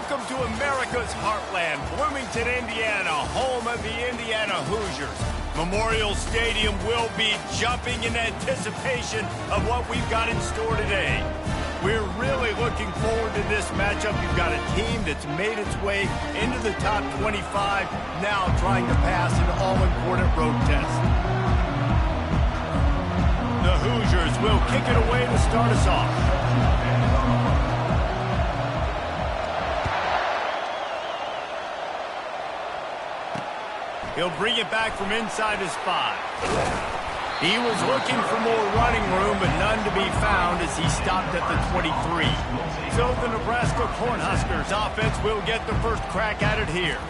Welcome to America's heartland, Bloomington, Indiana, home of the Indiana Hoosiers. Memorial Stadium will be jumping in anticipation of what we've got in store today. We're really looking forward to this matchup. You've got a team that's made its way into the top 25, now trying to pass an all-important road test. The Hoosiers will kick it away to start us off. He'll bring it back from inside his 5. He was looking for more running room, but none to be found as he stopped at the 23. So the Nebraska Cornhuskers offense will get the first crack at it here.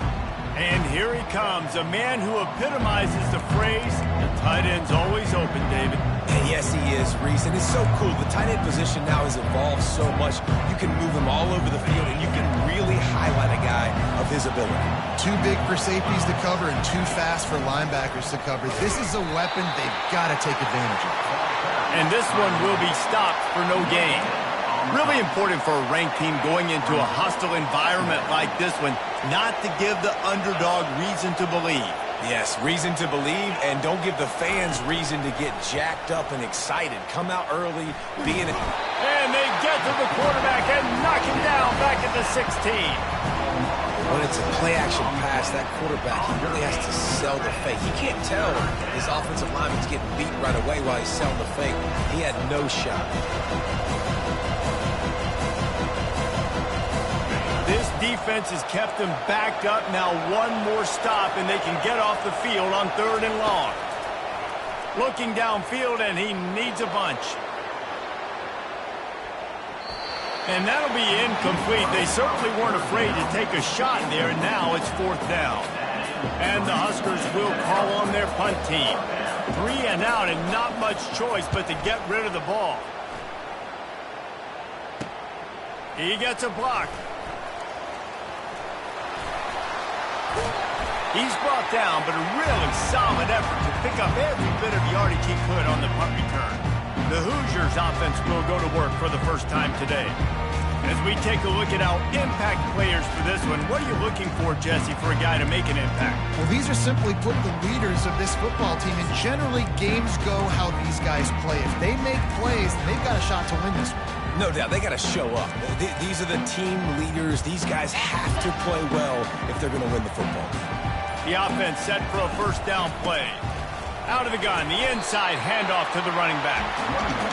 And here he comes, a man who epitomizes the phrase, the tight end's always open, David. And yes, he is, Reese, and it's so cool. The tight end position now has evolved so much. You can move him all over the field, and you can really highlight a guy of his ability. Too big for safeties to cover and too fast for linebackers to cover. This is a weapon they've got to take advantage of. And this one will be stopped for no gain. Really important for a ranked team going into a hostile environment like this one, not to give the underdog reason to believe. Yes, reason to believe, and don't give the fans reason to get jacked up and excited. Come out early, be in it. And they get to the quarterback and knock him down back at the 16. When it's a play-action pass, that quarterback, he really has to sell the fake. He can't tell his offensive lineman's getting beat right away while he's selling the fake. He had no shot. This defense has kept them backed up. Now one more stop, and they can get off the field on 3rd and long. Looking downfield, and he needs a bunch. And that'll be incomplete. They certainly weren't afraid to take a shot there, and now it's 4th down. And the Huskers will call on their punt team. 3 and out, and not much choice but to get rid of the ball. He gets a block. He's brought down, but a really solid effort to pick up every bit of yardage he could on the punt return. The Hoosiers offense will go to work for the first time today. As we take a look at our impact players for this one, what are you looking for, Jesse, for a guy to make an impact? Well, these are simply put the leaders of this football team, and generally games go how these guys play. If they make plays, then they've got a shot to win this one. No doubt, they got to show up. These are the team leaders. These guys have to play well if they're going to win the football game. The offense set for a first down play. Out of the gun, the inside handoff to the running back.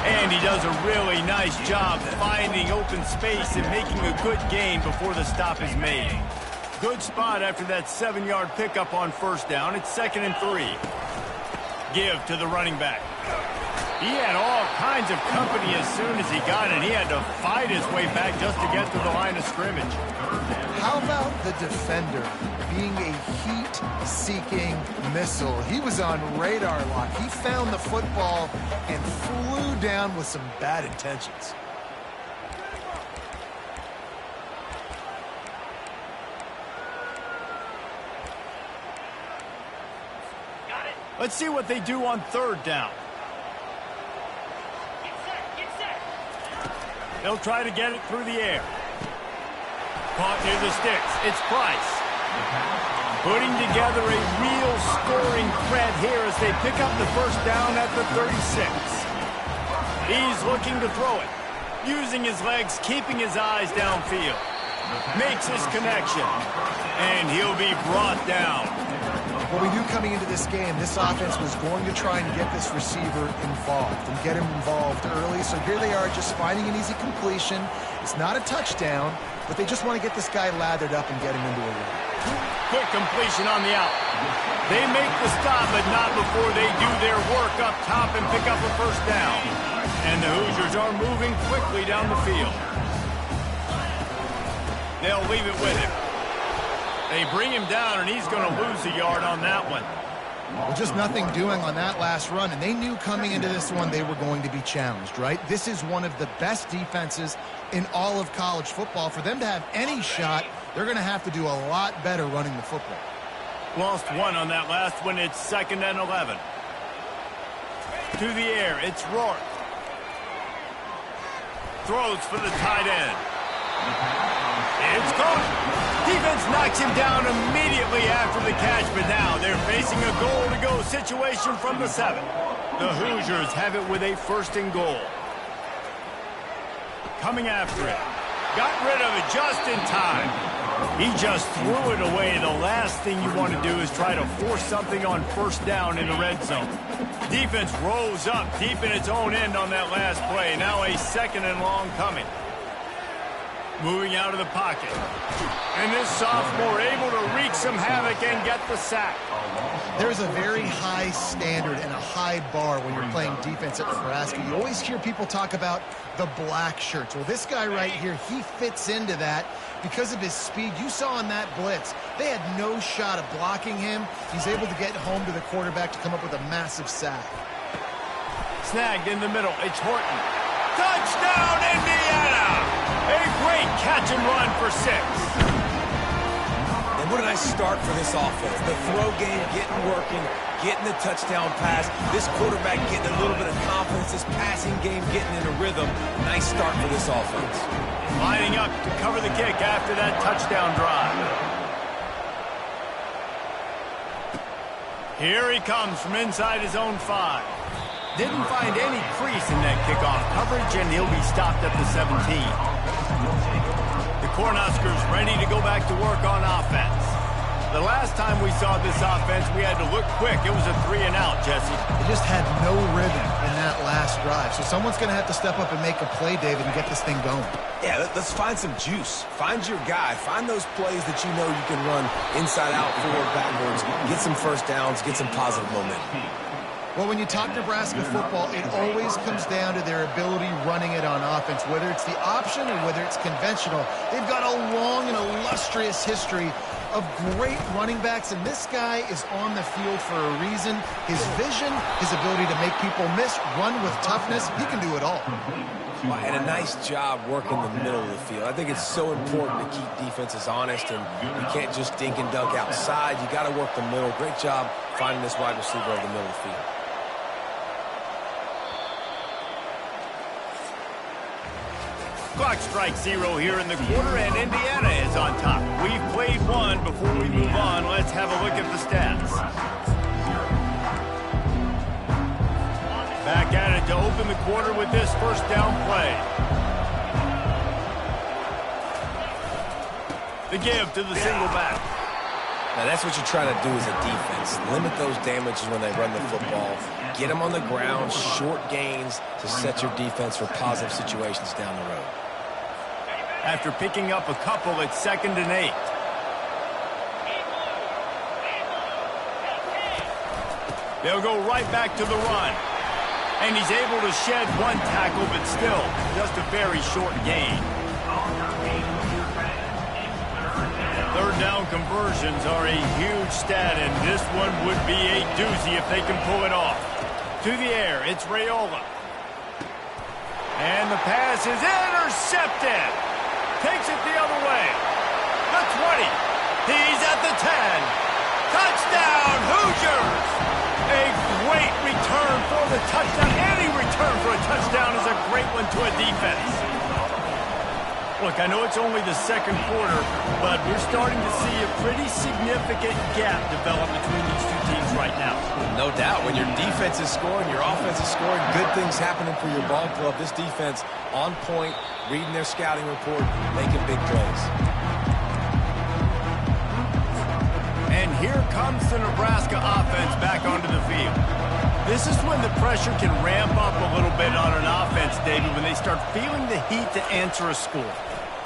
And he does a really nice job finding open space and making a good gain before the stop is made. Good spot after that 7-yard pickup on first down. It's 2nd and 3. Give to the running back. He had all kinds of company as soon as he got it. He had to fight his way back just to get to the line of scrimmage. How about the defender being a heat-seeking missile? He was on radar lock. He found the football and flew down with some bad intentions. Let's see what they do on 3rd down. They'll try to get it through the air. Caught near the sticks. It's Price. Putting together a real scoring threat here as they pick up the first down at the 36. He's looking to throw it. Using his legs, keeping his eyes downfield. Makes his connection. And he'll be brought down. Well, we knew coming into this game, this offense was going to try and get this receiver involved and get him involved early. So here they are just finding an easy completion. It's not a touchdown, but they just want to get this guy lathered up and get him into a run. Quick completion on the out. They make the stop, but not before they do their work up top and pick up a first down. And the Hoosiers are moving quickly down the field. They'll leave it with him. They bring him down, and he's going to lose a yard on that one. Well, just nothing doing on that last run, and they knew coming into this one they were going to be challenged, right? This is one of the best defenses in all of college football. For them to have any shot, they're going to have to do a lot better running the football. Lost one on that last one. It's 2nd and 11. To the air, it's Rourke. Throws for the tight end. It's gone. Defense knocks him down immediately after the catch, but now they're facing a goal-to-go situation from the 7. The Hoosiers have it with a 1st and goal. Coming after it. Got rid of it just in time. He just threw it away. The last thing you want to do is try to force something on 1st down in the red zone. Defense rose up deep in its own end on that last play. Now a 2nd and long coming. Moving out of the pocket. And this sophomore able to wreak some havoc and get the sack. There's a very high standard and a high bar when you're playing defense at Nebraska. You always hear people talk about the black shirts. Well, this guy right here, he fits into that because of his speed. You saw on that blitz, they had no shot of blocking him. He's able to get home to the quarterback to come up with a massive sack. Snagged in the middle. It's Horton. Touchdown, Indiana! A great catch and run for 6. And what a nice start for this offense. The throw game getting working, getting the touchdown pass. This quarterback getting a little bit of confidence. This passing game getting in a rhythm. Nice start for this offense. Lining up to cover the kick after that touchdown drive. Here he comes from inside his own 5. Didn't find any crease in that kickoff coverage, and he'll be stopped at the 17. The Cornhuskers ready to go back to work on offense. The last time we saw this offense, we had to look quick. It was a 3-and-out, Jesse. They just had no rhythm in that last drive. So someone's going to have to step up and make a play, David, and get this thing going. Yeah, let's find some juice. Find your guy. Find those plays that you know you can run inside out, forward, backwards. Get some 1st downs. Get some positive momentum. Well, when you talk Nebraska football, it always comes down to their ability running it on offense, whether it's the option or whether it's conventional. They've got a long and illustrious history of great running backs, and this guy is on the field for a reason. His vision, his ability to make people miss, run with toughness, he can do it all. And a nice job working the middle of the field. I think it's so important to keep defenses honest, and you can't just dink and dunk outside. You got to work the middle. Great job finding this wide receiver over the middle of the field. Clock strikes 0 here in the quarter, and Indiana is on top. We've played one. Before we move on, let's have a look at the stats. Back at it to open the quarter with this 1st down play. The give to the single back. Now that's what you're trying to do as a defense. Limit those damages when they run the football. Get them on the ground, short gains to set your defense for positive situations down the road. After picking up a couple, it's 2nd and 8. They'll go right back to the run. And he's able to shed one tackle, but still just a very short gain. 3rd down conversions are a huge stat, and this one would be a doozy if they can pull it off. To the air, it's Raiola. And the pass is intercepted. Takes it the other way. The 20. He's at the 10. Touchdown, Hoosiers! A great return for the touchdown. Any return for a touchdown is a great one to a defense. Look, I know it's only the 2nd quarter, but we're starting to see a pretty significant gap develop between these two teams right now. No doubt. When your defense is scoring, your offense is scoring, good things happening for your ball club. This defense on point, reading their scouting report, making big plays. And here comes the Nebraska offense back onto the field. This is when the pressure can ramp up a little bit on an offense, David, when they start feeling the heat to answer a score.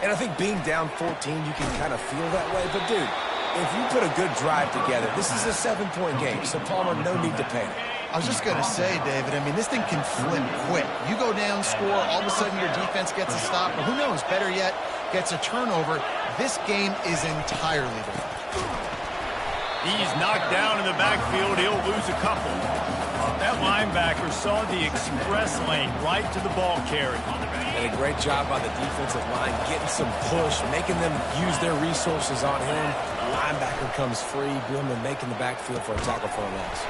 And I think being down 14, you can kind of feel that way. But, dude, if you put a good drive together, this is a 7-point game. So, Palmer, no need to panic. I was just going to say, David, I mean, this thing can flip quick. You go down, score, all of a sudden your defense gets a stop, or who knows, better yet, gets a turnover. This game is entirely different. He's knocked down in the backfield. He'll lose a couple. That linebacker saw the express lane right to the ball carrier. And a great job by the defensive line, getting some push, making them use their resources on him. The linebacker comes free, Billman making the backfield for a tackle for a loss.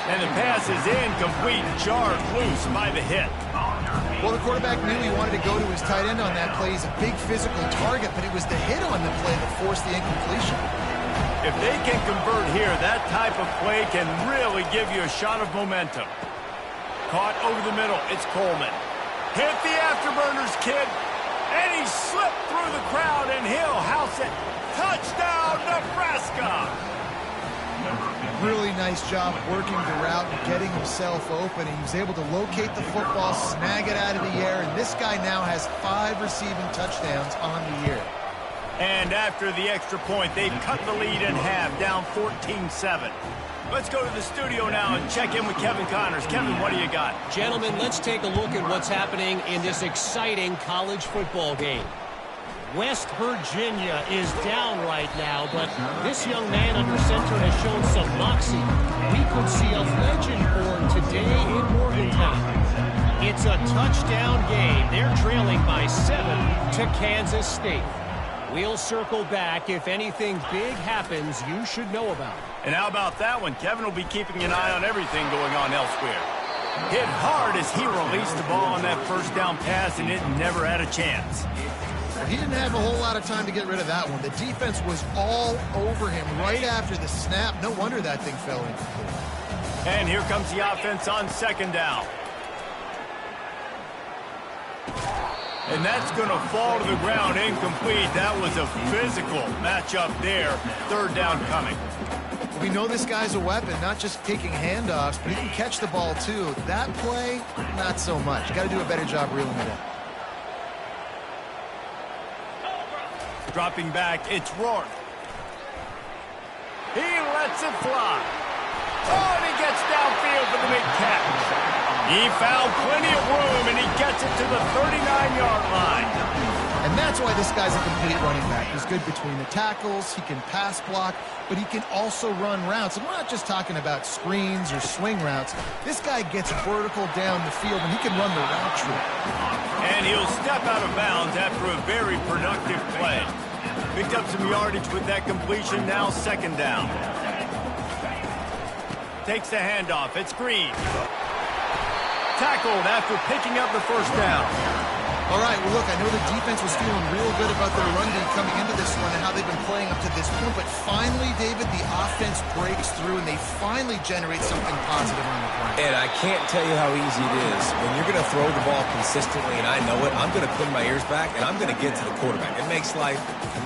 And the pass is incomplete, jarred loose by the hit. Well, the quarterback knew he wanted to go to his tight end on that play. He's a big physical target, but it was the hit on the play that forced the incompletion. If they can convert here, that type of play can really give you a shot of momentum. Caught over the middle, it's Coleman. Hit the afterburners, kid. And he slipped through the crowd, and he'll house it. Touchdown, Nebraska! Really nice job working the route and getting himself open. He was able to locate the football, snag it out of the air, and this guy now has 5 receiving touchdowns on the year. And after the extra point, they've cut the lead in half, down 14-7. Let's go to the studio now and check in with Kevin Connors. Kevin, what do you got? Gentlemen, let's take a look at what's happening in this exciting college football game. West Virginia is down right now, but this young man under center has shown some moxie. We could see a legend born today in Morgantown. It's a touchdown game. They're trailing by 7 to Kansas State. We'll circle back. If anything big happens, you should know about it. And how about that one? Kevin will be keeping an eye on everything going on elsewhere. Hit hard as he released the ball on that first down pass, and it never had a chance. He didn't have a whole lot of time to get rid of that one. The defense was all over him right after the snap. No wonder that thing fell incomplete. And here comes the offense on second down. And that's going to fall to the ground incomplete. That was a physical matchup there. Third down coming. We know this guy's a weapon, not just taking handoffs, but he can catch the ball too. That play, not so much. Got to do a better job reeling it in. Dropping back, it's Rourke. He lets it fly. Oh, and he gets downfield for the big catch. He found plenty of room, and he gets it to the 39-yard line. And that's why this guy's a complete running back. He's good between the tackles, he can pass block, but he can also run routes. And we're not just talking about screens or swing routes. This guy gets vertical down the field, and he can run the route tree. And he'll step out of bounds after a very productive play. Picked up some yardage with that completion, now second down. Takes the handoff, it's Green. Tackled after picking up the first down. All right, well, look, I know the defense was feeling real good about their run D coming into this one and how they've been playing up to this point, but finally, David, the offense breaks through and they finally generate something positive on the ground. And I can't tell you how easy it is. When you're going to throw the ball consistently, and I know it, I'm going to pin my ears back, and I'm going to get to the quarterback. It makes life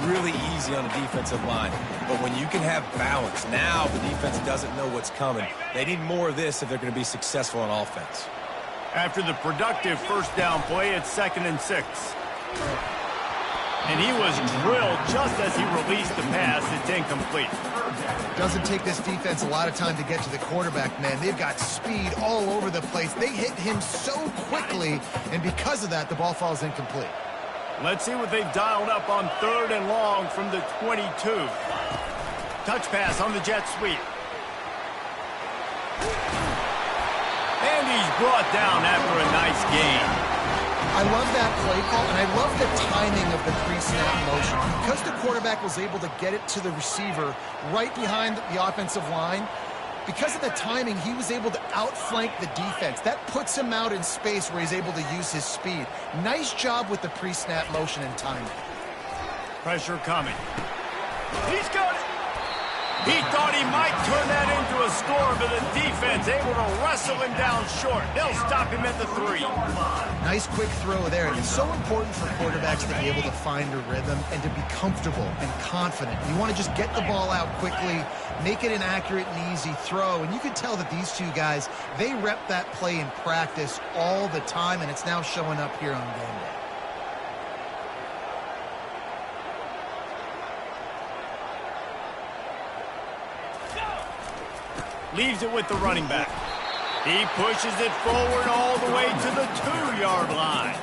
really easy on the defensive line. But when you can have balance, now the defense doesn't know what's coming. They need more of this if they're going to be successful on offense. After the productive first down play, it's 2nd and 6. And he was drilled just as he released the pass. It's incomplete. Doesn't take this defense a lot of time to get to the quarterback, man. They've got speed all over the place. They hit him so quickly, and because of that, the ball falls incomplete. Let's see what they've dialed up on 3rd and long from the 22. Touch pass on the jet sweep. And he's brought down after a nice gain. I love that play call, and I love the timing of the pre-snap motion. Because the quarterback was able to get it to the receiver right behind the offensive line, because of the timing, he was able to outflank the defense. That puts him out in space where he's able to use his speed. Nice job with the pre-snap motion and timing. Pressure coming. He's got it. He thought he might turn that into a score, but the defense able to wrestle him down short. They'll stop him at the 3. Nice quick throw there. It's so important for quarterbacks to be able to find a rhythm and to be comfortable and confident. You want to just get the ball out quickly, make it an accurate and easy throw. And you can tell that these two guys, they rep that play in practice all the time, and it's now showing up here on game day. Leaves it with the running back. He pushes it forward all the way to the 2-yard line.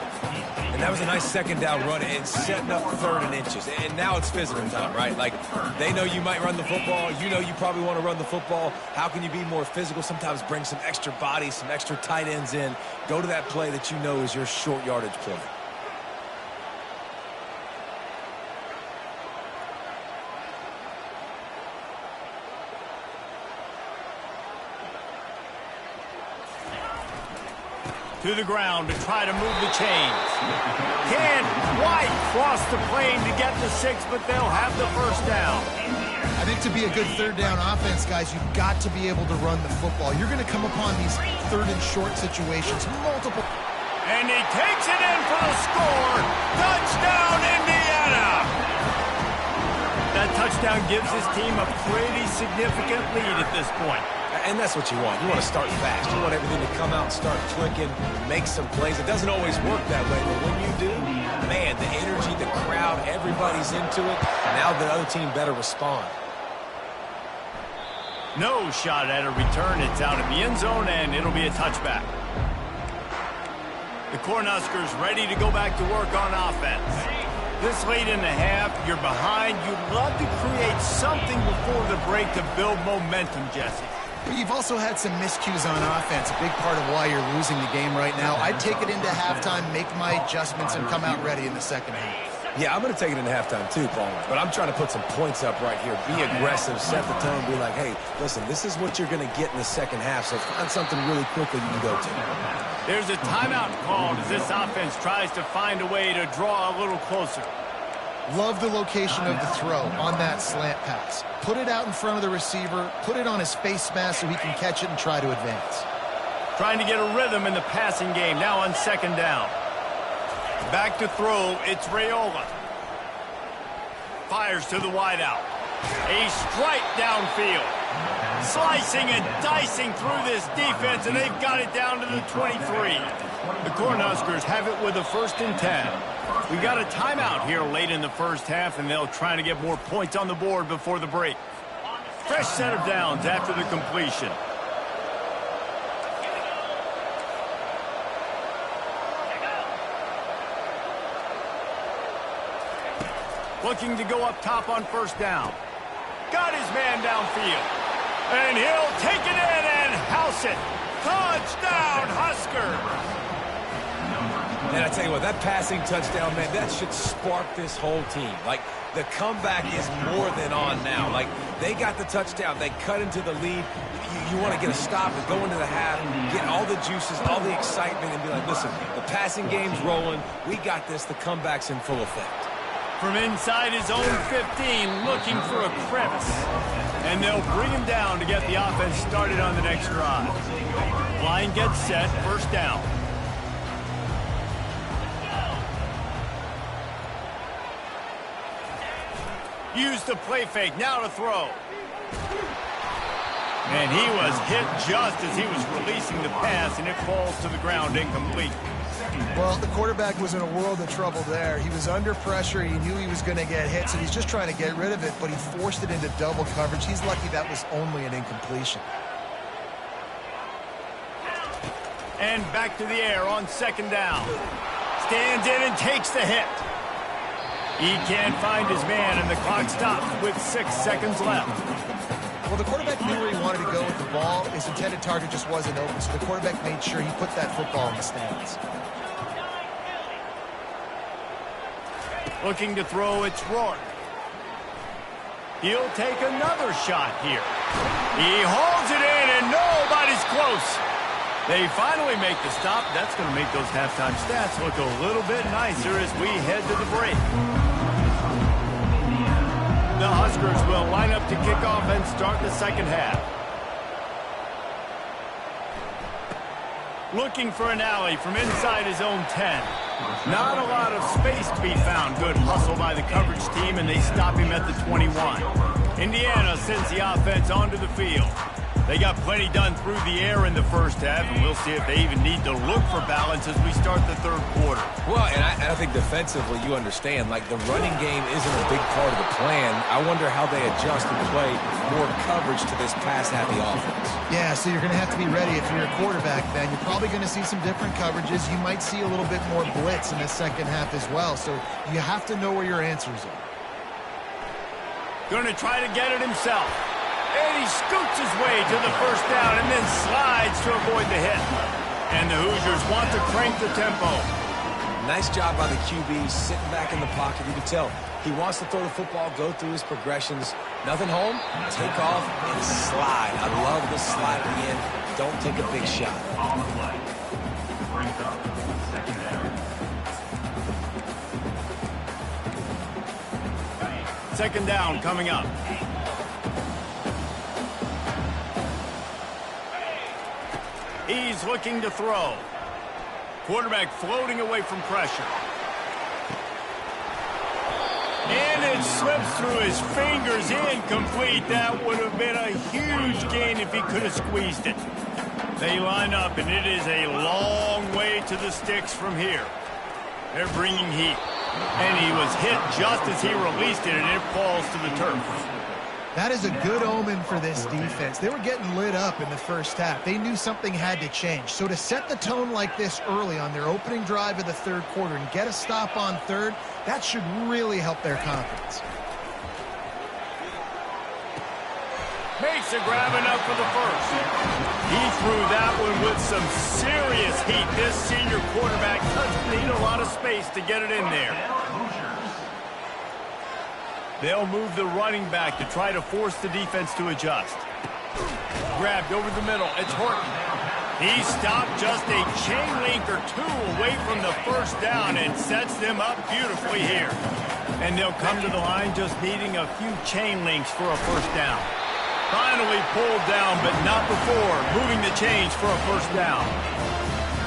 And that was a nice second down run and setting up 3rd and inches. And now it's physical time, right? Like, they know you might run the football. You know you probably want to run the football. How can you be more physical? Sometimes bring some extra bodies, some extra tight ends in. Go to that play that you know is your short yardage play. To the ground to try to move the chains. Can't quite cross the plane to get the 6, but they'll have the first down. I think to be a good third down offense, guys, you've got to be able to run the football. You're going to come upon these third and short situations, multiple. And he takes it in for the score. Touchdown, Indiana! That touchdown gives his team a pretty significant lead at this point. And that's what you want. You want to start fast. You want everything to come out and start clicking, make some plays. It doesn't always work that way, but when you do, man, the energy, the crowd, everybody's into it. Now the other team better respond. No shot at a return. It's out of the end zone, and it'll be a touchback. The Cornhuskers ready to go back to work on offense. This late in the half, you're behind. You'd love to create something before the break to build momentum, Jesse. But you've also had some miscues on offense, a big part of why you're losing the game right now. I'd take it into halftime, make my adjustments, and come out ready in the second half. Yeah, I'm going to take it into halftime too, Paul. But I'm trying to put some points up right here. Be aggressive, set the tone, be like, hey, listen, this is what you're going to get in the second half, so find something really quickly you can go to. There's a timeout called as this offense tries to find a way to draw a little closer. Love the location of the throw on that slant pass. Put it out in front of the receiver, put it on his face mask so he can catch it and try to advance. Trying to get a rhythm in the passing game, now on second down. Back to throw, it's Raiola. Fires to the wideout. A strike downfield. Slicing and dicing through this defense, and they've got it down to the 23. The Cornhuskers have it with a 1st and 10. We got a timeout here late in the first half, and they'll try to get more points on the board before the break. Fresh set of downs after the completion. Looking to go up top on first down. Got his man downfield. And he'll take it in and house it. Touchdown, Husker. And I tell you what, that passing touchdown, man, that should spark this whole team. Like, the comeback is more than on now. Like, they got the touchdown. They cut into the lead. You want to get a stop and go into the half, get all the juices, all the excitement, and be like, listen, the passing game's rolling. We got this. The comeback's in full effect. From inside his own 15, looking for a crevice. And they'll bring him down to get the offense started on the next drive. Line gets set, first down. Use the play fake, now to throw. And he was hit just as he was releasing the pass, and it falls to the ground incomplete. Well, the quarterback was in a world of trouble there. He was under pressure. He knew he was going to get hit, so he's just trying to get rid of it, but he forced it into double coverage. He's lucky that was only an incompletion. And back to the air on second down. Stands in and takes the hit. He can't find his man, and the clock stops with 6 seconds left. Well, the quarterback knew where he wanted to go with the ball. His intended target just wasn't open, so the quarterback made sure he put that football in the stands. Looking to throw, it's Rourke. He'll take another shot here. He holds it in, and nobody's close. They finally make the stop. That's going to make those halftime stats look a little bit nicer as we head to the break. The Huskers will line up to kick off and start the second half. Looking for an alley from inside his own 10. Not a lot of space to be found. Good hustle by the coverage team, and they stop him at the 21. Indiana sends the offense onto the field. They got plenty done through the air in the first half, and we'll see if they even need to look for balance as we start the third quarter. Well, and I think defensively, you understand, like the running game isn't a big part of the plan. I wonder how they adjust and play more coverage to this pass-happy offense. Yeah, so you're going to have to be ready if you're a quarterback then. You're probably going to see some different coverages. You might see a little bit more blitz in the second half as well, so you have to know where your answers are. Going to try to get it himself. And he scoots his way to the first down and then slides to avoid the hit. And the Hoosiers want to crank the tempo. Nice job by the QB, sitting back in the pocket. You can tell he wants to throw the football, go through his progressions. Nothing home, take off, and slide. I love the slide at the end. Don't take a big shot. Second down coming up. He's looking to throw. Quarterback floating away from pressure. And it slips through his fingers, incomplete. That would have been a huge gain if he could have squeezed it. They line up, and it is a long way to the sticks from here. They're bringing heat. And he was hit just as he released it, and it falls to the turf. That is a good omen for this defense. They were getting lit up in the first half. They knew something had to change. So to set the tone like this early on their opening drive of the third quarter and get a stop on third, that should really help their confidence. Makes a grab enough for the first. He threw that one with some serious heat. This senior quarterback doesn't need a lot of space to get it in there. They'll move the running back to try to force the defense to adjust. Grabbed over the middle. It's Horton. He stopped just a chain link or two away from the first down and sets them up beautifully here. And they'll come to the line just needing a few chain links for a first down. Finally pulled down, but not before moving the chains for a first down.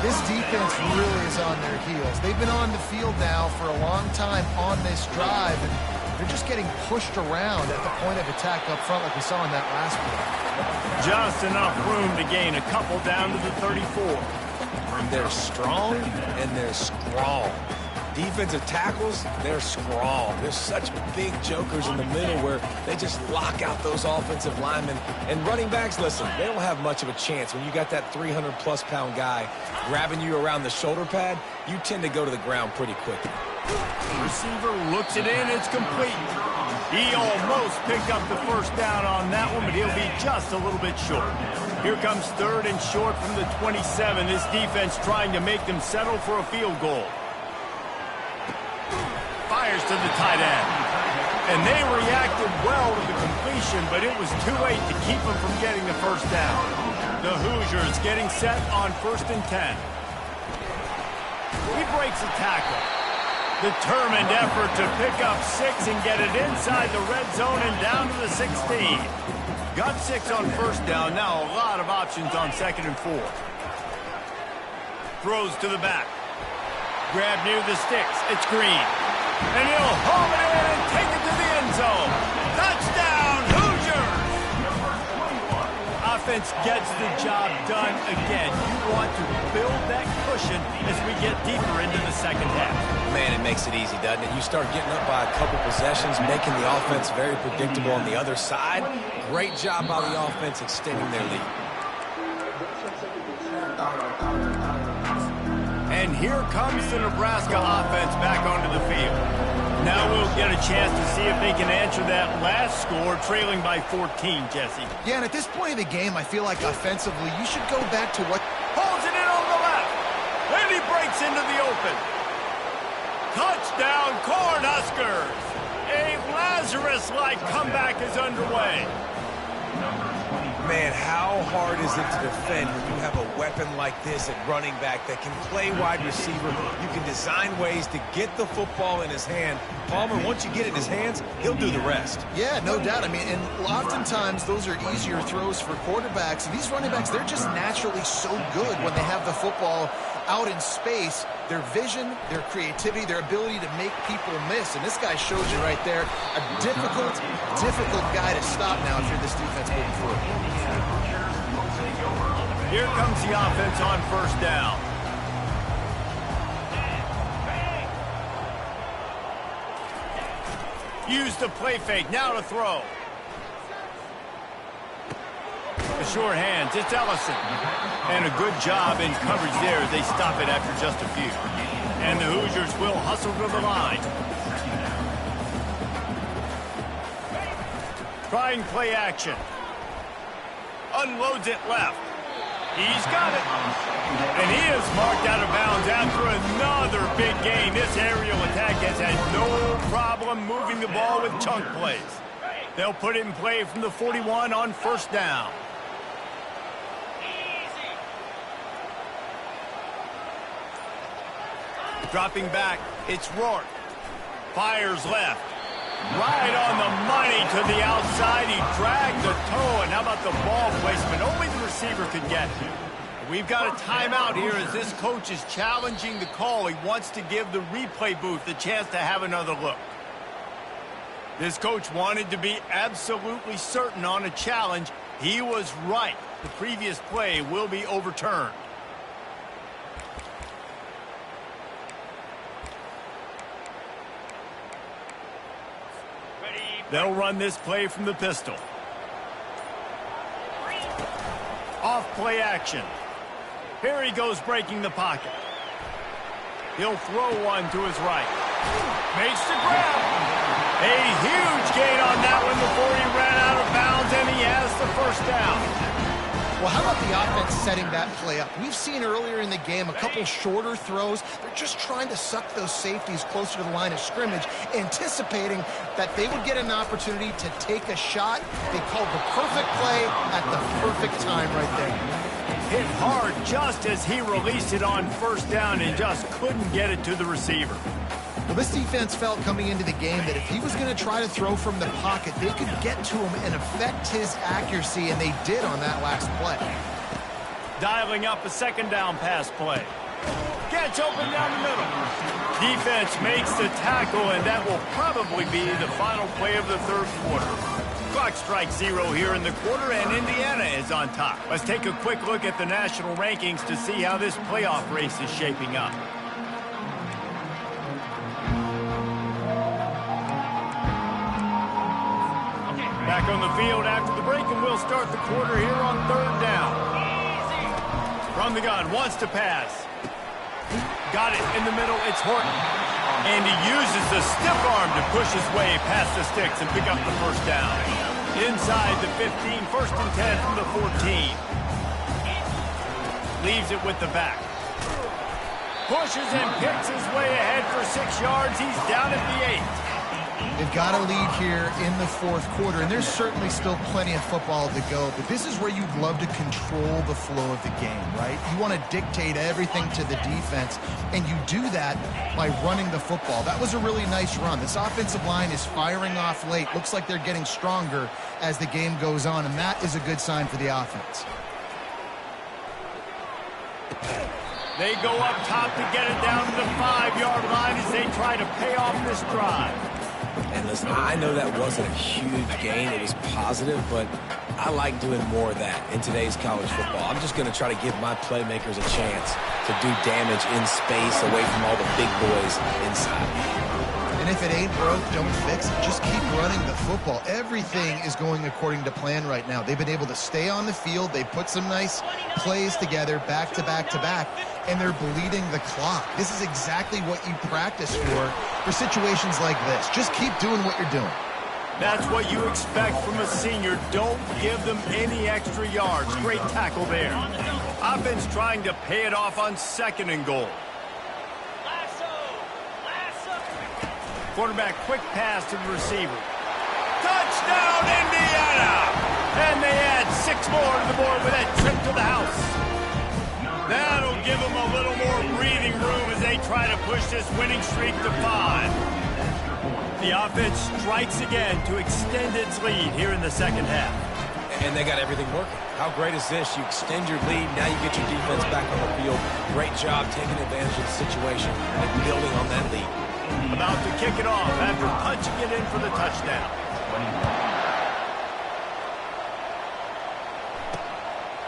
This defense really is on their heels. They've been on the field now for a long time on this drive, and they're just getting pushed around at the point of attack up front like we saw in that last play. Just enough room to gain a couple down to the 34. They're strong and they're strong. Defensive tackles, they're strong. There's such big jokers in the middle where they just lock out those offensive linemen. And running backs, listen, they don't have much of a chance. When you got that 300-plus pound guy grabbing you around the shoulder pad, you tend to go to the ground pretty quickly. Receiver looks it in, it's complete. He almost picked up the first down on that one, but he'll be just a little bit short. Here comes third and short from the 27. This defense trying to make them settle for a field goal. Fires to the tight end. And they reacted well to the completion, but it was too late to keep them from getting the first down. The Hoosiers getting set on 1st and 10. He breaks a tackle. Determined effort to pick up 6 and get it inside the red zone and down to the 16. Got 6 on first down. Now a lot of options on 2nd and 4. Throws to the back. Grab near the sticks. It's Green. And he'll haul it in and take it to the end zone. Touchdown, Hoosiers! Offense gets the job done again. You want to build that cushion as we get deeper into the second half. Man, it makes it easy, doesn't it? You start getting up by a couple possessions, making the offense very predictable on the other side. Great job by the offense extending their lead. And here comes the Nebraska offense back onto the field. Now we'll get a chance to see if they can answer that last score, trailing by 14, Jesse. Yeah, and at this point of the game, I feel like offensively, you should go back to what... Holds it in on the left. And he breaks into the open. Touchdown, Cornhuskers. A Lazarus-like comeback is underway. Man, how hard is it to defend when you have a weapon like this at running back that can play wide receiver? You can design ways to get the football in his hand. Palmer, once you get it in his hands, he'll do the rest. Yeah, no doubt. I mean, and oftentimes those are easier throws for quarterbacks. And these running backs, they're just naturally so good when they have the football out in space. Their vision, their creativity, their ability to make people miss. And this guy shows you right there a difficult guy to stop now if you're this defense moving forward. Here comes the offense on first down. Use the play fake, now to throw. The short hands, it's Ellison. And a good job in coverage there as they stop it after just a few. And the Hoosiers will hustle to the line. Trying play action. Unloads it left. He's got it. And he is marked out of bounds after another big gain. This aerial attack has had no problem moving the ball with chunk plays. They'll put it in play from the 41 on first down. Dropping back, it's Rourke. Fires left. Right on the money to the outside. He dragged the toe, and how about the ball placement? Only the receiver could get it. We've got a timeout here as this coach is challenging the call. He wants to give the replay booth the chance to have another look. This coach wanted to be absolutely certain on a challenge. He was right. The previous play will be overturned. They'll run this play from the pistol. Off play action. Here he goes breaking the pocket. He'll throw one to his right. Makes the grab. A huge gain on that one before he ran out of bounds, and he has the first down. Well, how about the offense setting that play up? We've seen earlier in the game a couple shorter throws. They're just trying to suck those safeties closer to the line of scrimmage, anticipating that they would get an opportunity to take a shot. They called the perfect play at the perfect time right there. Hit hard just as he released it on first down and just couldn't get it to the receiver. Well, this defense felt coming into the game that if he was going to try to throw from the pocket, they could get to him and affect his accuracy, and they did on that last play. Dialing up a second down pass play. Catch open down the middle. Defense makes the tackle, and that will probably be the final play of the third quarter. Clock strikes 0 here in the quarter, and Indiana is on top. Let's take a quick look at the national rankings to see how this playoff race is shaping up. Back on the field after the break, and we'll start the quarter here on third down. From the gun, wants to pass. Got it in the middle, it's Horton. And he uses the stiff arm to push his way past the sticks and pick up the first down. Inside the 15, first and 10 from the 14. Leaves it with the back. Pushes and picks his way ahead for 6 yards. He's down at the 8. They've got a lead here in the fourth quarter, and there's certainly still plenty of football to go, but this is where you'd love to control the flow of the game, right? You want to dictate everything to the defense, and you do that by running the football. That was a really nice run. This offensive line is firing off late. Looks like they're getting stronger as the game goes on, and that is a good sign for the offense. They go up top to get it down to the 5-yard line as they try to pay off this drive. And listen, I know that wasn't a huge gain. It was positive, but I like doing more of that in today's college football. I'm just going to try to give my playmakers a chance to do damage in space away from all the big boys inside. And if it ain't broke, don't fix it. Just keep running the football. Everything is going according to plan right now. They've been able to stay on the field. They put some nice plays together back to back to back, and they're bleeding the clock. This is exactly what you practice for situations like this. Just keep doing what you're doing. That's what you expect from a senior. Don't give them any extra yards. Great tackle there. Offense trying to pay it off on 2nd and goal. Quarterback quick pass to the receiver. Touchdown, Indiana! And they add 6 more to the board with that trip to the house. That'll give them a little more breathing room as they try to push this winning streak to 5. The offense strikes again to extend its lead here in the second half. And they got everything working. How great is this? You extend your lead, now you get your defense back on the field. Great job taking advantage of the situation and building on that lead. About to kick it off after punching it in for the touchdown.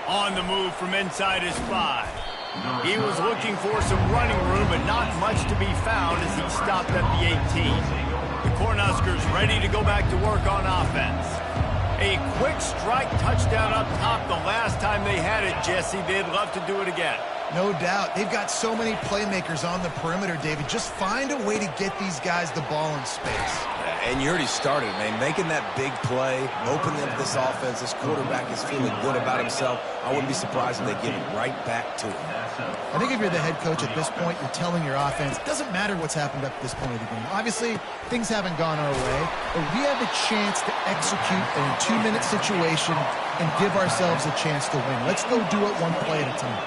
On the move from inside his 5. He was looking for some running room, but not much to be found as he stopped at the 18. The Cornhuskers ready to go back to work on offense. A quick strike touchdown up top the last time they had it, Jesse. They'd love to do it again. No doubt. They've got so many playmakers on the perimeter, David. Just find a way to get these guys the ball in space. And you already started, man. Making that big play, opening up this offense. This quarterback is feeling good about himself. I wouldn't be surprised if they give it right back to him. I think if you're the head coach at this point, you're telling your offense, it doesn't matter what's happened up to this point of the game. Obviously, things haven't gone our way, but we have a chance to execute in a 2-minute situation and give ourselves a chance to win. Let's go do it one play at a time.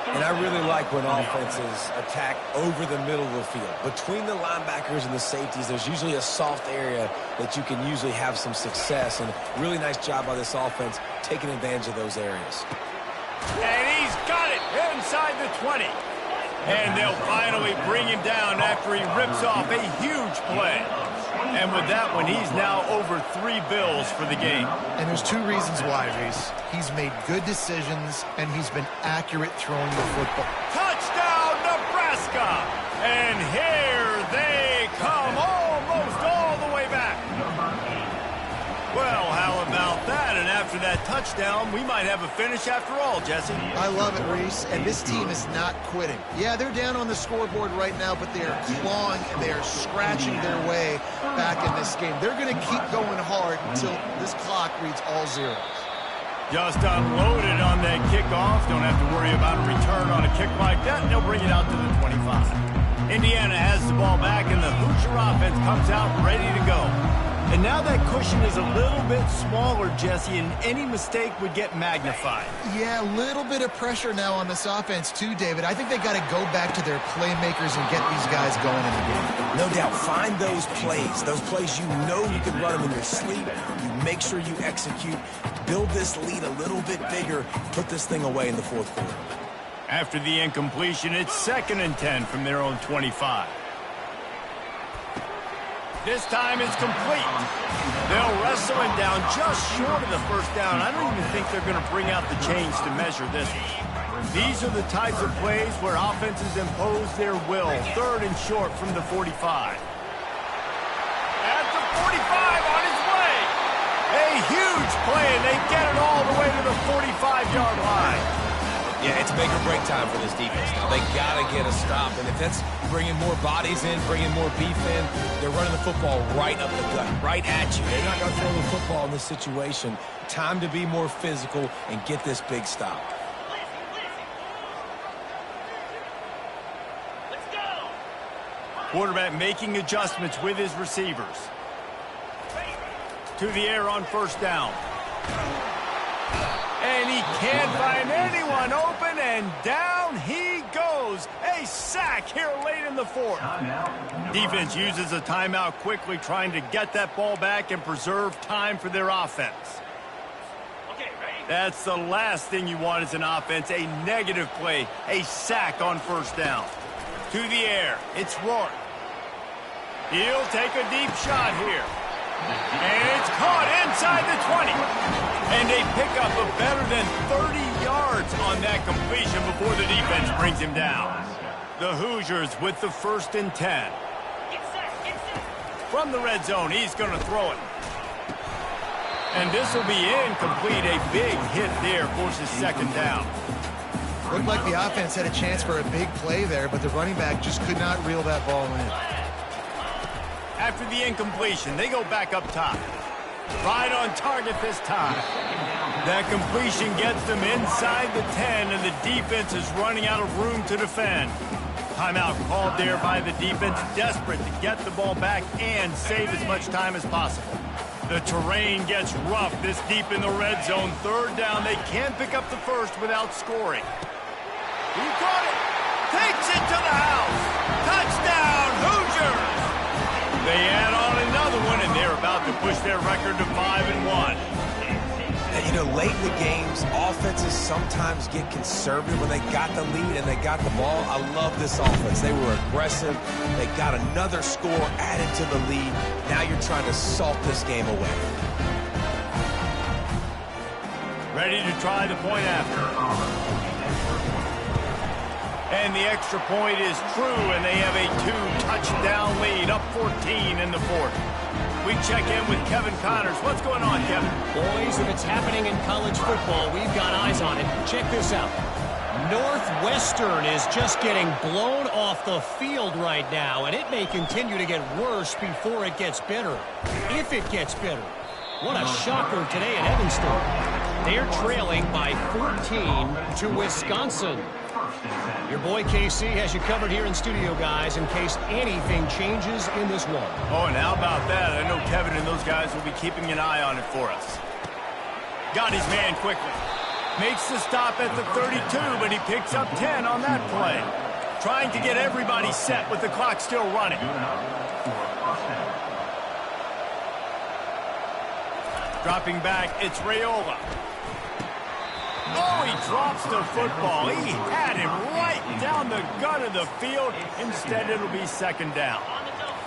And I really like when offenses attack over the middle of the field. Between the linebackers and the safeties, there's usually a soft area that you can usually have some success. And really nice job by this offense taking advantage of those areas. And he's got it inside the 20. And they'll finally bring him down after he rips off a huge play. And with that one, he's now over 3 bills for the game. And there's 2 reasons why, Reese. He's made good decisions, and he's been accurate throwing the football. Touchdown, Nebraska! And here they come, almost all the way back. Well, how about that? And after that touchdown, we might have a finish after all, Jesse. I love it, Reese, and this team is not quitting. Yeah, they're down on the scoreboard right now, but they are clawing and they are scratching their way back in this game. They're going to keep going hard until this clock reads all zeros. Just unloaded on that kickoff. Don't have to worry about a return on a kick like that. They'll bring it out to the 25. Indiana has the ball back, and the Hoosier offense comes out ready to go. And now that cushion is a little bit smaller, Jesse, and any mistake would get magnified. Yeah, a little bit of pressure now on this offense too, David. I think they got to go back to their playmakers and get these guys going in the game. No doubt. Find those plays you know you can run them in your sleep. You make sure you execute. Build this lead a little bit bigger. Put this thing away in the 4th quarter. After the incompletion, it's 2nd and 10 from their own 25. This time it's complete. They'll wrestle him down just short of the 1st down. I don't even think they're going to bring out the chains to measure this. These are the types of plays where offenses impose their will. 3rd and short from the 45. At the 45 on his way. A huge play, and they get it all the way to the 45-yard line. Yeah, it's make or break time for this defense. Now, they got to get a stop. And if that's bringing more bodies in, bringing more beef in, they're running the football right up the gut, right at you. They're not going to throw the football in this situation. Time to be more physical and get this big stop. Let's go. Quarterback making adjustments with his receivers. To the air on 1st down. And he can't find anyone open, and down he goes. A sack here late in the 4th. Defense uses a timeout quickly, trying to get that ball back and preserve time for their offense. That's the last thing you want as an offense, a negative play, a sack on 1st down. To the air, it's Rourke. He'll take a deep shot here. And it's caught inside the 20. And they pick up a better than 30 yards on that completion before the defense brings him down. The Hoosiers with the 1st and 10. From the red zone, he's going to throw it. And this will be incomplete. A big hit there forces 2nd down. Looked like the offense had a chance for a big play there, but the running back just could not reel that ball in. After the incompletion, they go back up top. Right on target this time. That completion gets them inside the 10, and the defense is running out of room to defend. Timeout called there by the defense, desperate to get the ball back and save as much time as possible. The terrain gets rough this deep in the red zone. 3rd down, they can't pick up the 1st without scoring. He caught it. Takes it to the house. Touchdown, Hoosiers! They add on another one, and they're about to push their record to 5-1. You know, late in the games, offenses sometimes get conservative when they got the lead and they got the ball. I love this offense. They were aggressive. They got another score added to the lead. Now you're trying to salt this game away. Ready to try the point after. And the extra point is true, and they have a 2-touchdown lead, up 14 in the 4th. We check in with Kevin Connors. What's going on, Kevin? Boys, if it's happening in college football, we've got eyes on it. Check this out. Northwestern is just getting blown off the field right now, and it may continue to get worse before it gets better. If it gets better. What a shocker today in Evanston. They're trailing by 14 to Wisconsin. Your boy KC has you covered here in studio, guys, in case anything changes in this one. Oh, and how about that? I know Kevin and those guys will be keeping an eye on it for us. Got his man quickly. Makes the stop at the 32, but he picks up 10 on that play. Trying to get everybody set with the clock still running. Dropping back, it's Raiola. Oh, he drops the football. He had him right down the gut of the field. Instead, it'll be second down.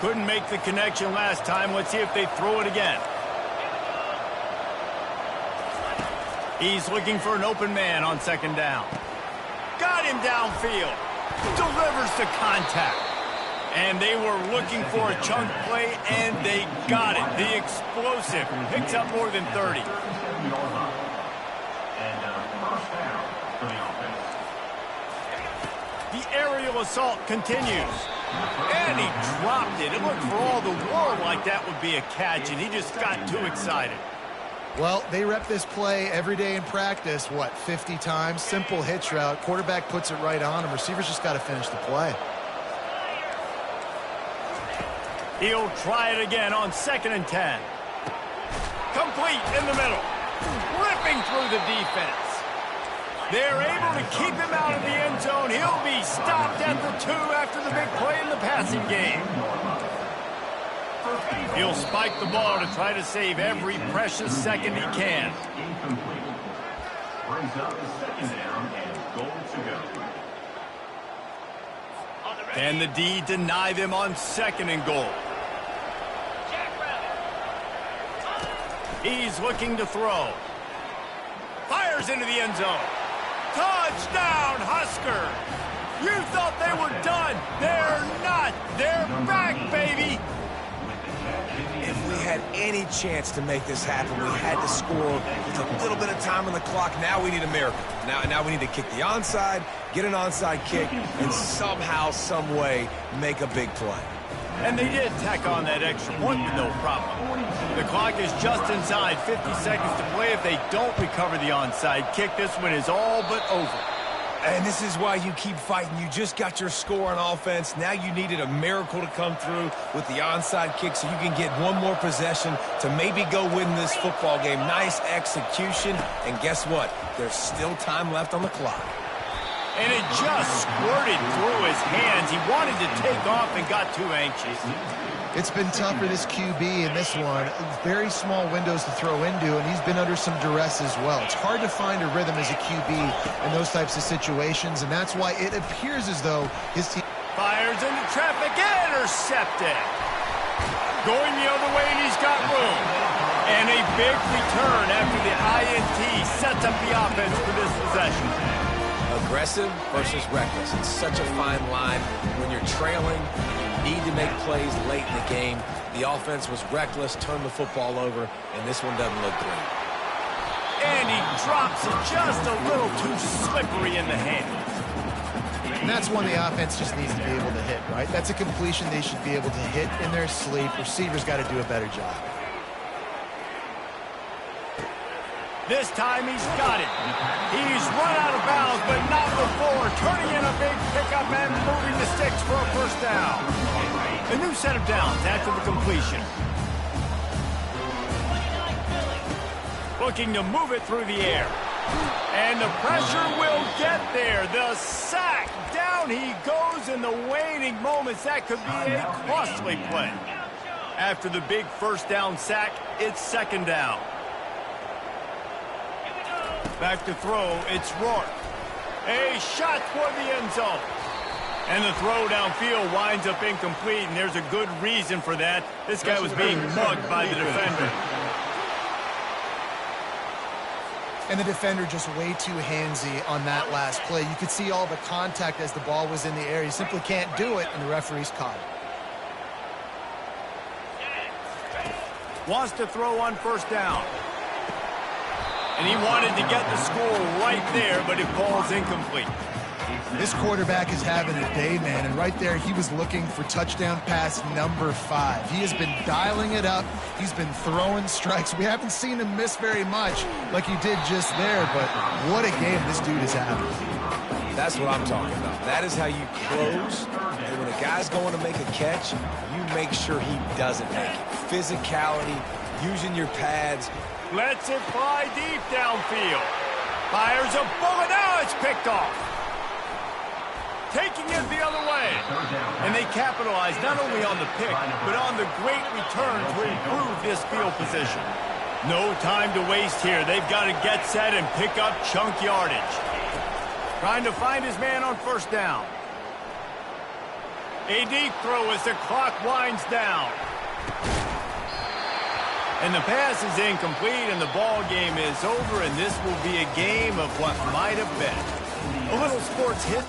Couldn't make the connection last time. Let's see if they throw it again. He's looking for an open man on second down. Got him downfield. Delivers the contact. And they were looking for a chunk play, and they got it. The explosive picks up more than 30. The aerial assault continues. And he dropped it. It looked for all the world like that would be a catch, and he just got too excited. Well, they rep this play every day in practice, what, 50 times? Simple hitch route. Quarterback puts it right on him. Receivers just got to finish the play. He'll try it again on 2nd and 10. Complete in the middle. Ripping through the defense. They're able to keep him out of the end zone. He'll be stopped at the 2 after the big play in the passing game. He'll spike the ball to try to save every precious second he can. Brings up the second down and goal to go. And the D deny them on 2nd and goal. He's looking to throw. Fires into the end zone. Touchdown, Husker! You thought they were done. They're not. They're back, baby. If we had any chance to make this happen, we had to score with a little bit of time on the clock. Now we need a miracle. Now we need to kick the onside, get an onside kick, and somehow, some way, make a big play. And they did tack on that extra point with no problem. The clock is just inside 50 seconds to play. If they don't recover the onside kick, this one is all but over. And this is why you keep fighting. You just got your score on offense. Now you needed a miracle to come through with the onside kick so you can get one more possession to maybe go win this football game. Nice execution. And guess what? There's still time left on the clock. And it just squirted through his hands. He wanted to take off and got too anxious. It's been tough for this QB in this one. Very small windows to throw into, and he's been under some duress as well. It's hard to find a rhythm as a QB in those types of situations, and that's why it appears as though his team... Fires into traffic, intercepted. Going the other way, and he's got room. And a big return after the INT sets up the offense for this possession. Aggressive versus reckless. It's such a fine line. When you're trailing, you need to make plays late in the game. The offense was reckless, turned the football over, and this one doesn't look great. And he drops it just a little too slippery in the hands. And that's one the offense just needs to be able to hit, right? That's a completion they should be able to hit in their sleep. Receivers got to do a better job. This time he's got it. He's run out of bounds, but not before. Turning in a big pickup and moving the sticks for a first down. A new set of downs after the completion. Looking to move it through the air. And the pressure will get there. The sack. Down he goes in the waning moments. That could be a costly play. After the big first down sack, it's second down. Back to throw, it's Rourke. A shot toward the end zone. And the throw downfield winds up incomplete, and there's a good reason for that. This guy was being mugged by the defender. And the defender just way too handsy on that last play. You could see all the contact as the ball was in the air. He simply can't do it, and the referee's caught it. Wants to throw on first down. And he wanted to get the score right there, but it falls incomplete. This quarterback is having a day, man, and right there he was looking for touchdown pass number 5. He has been dialing it up. He's been throwing strikes. We haven't seen him miss very much like he did just there, but what a game this dude is having. That's what I'm talking about. That is how you close. And when a guy's going to make a catch, you make sure he doesn't make it. Physicality, using your pads. Lets it fly deep downfield. Fires a bullet. Now it's picked off. Taking it the other way. And they capitalize not only on the pick, but on the great return to improve this field position. No time to waste here. They've got to get set and pick up chunk yardage. Trying to find his man on first down. A deep throw as the clock winds down. And the pass is incomplete, and the ball game is over, and this will be a game of what might have been. A little sports hit.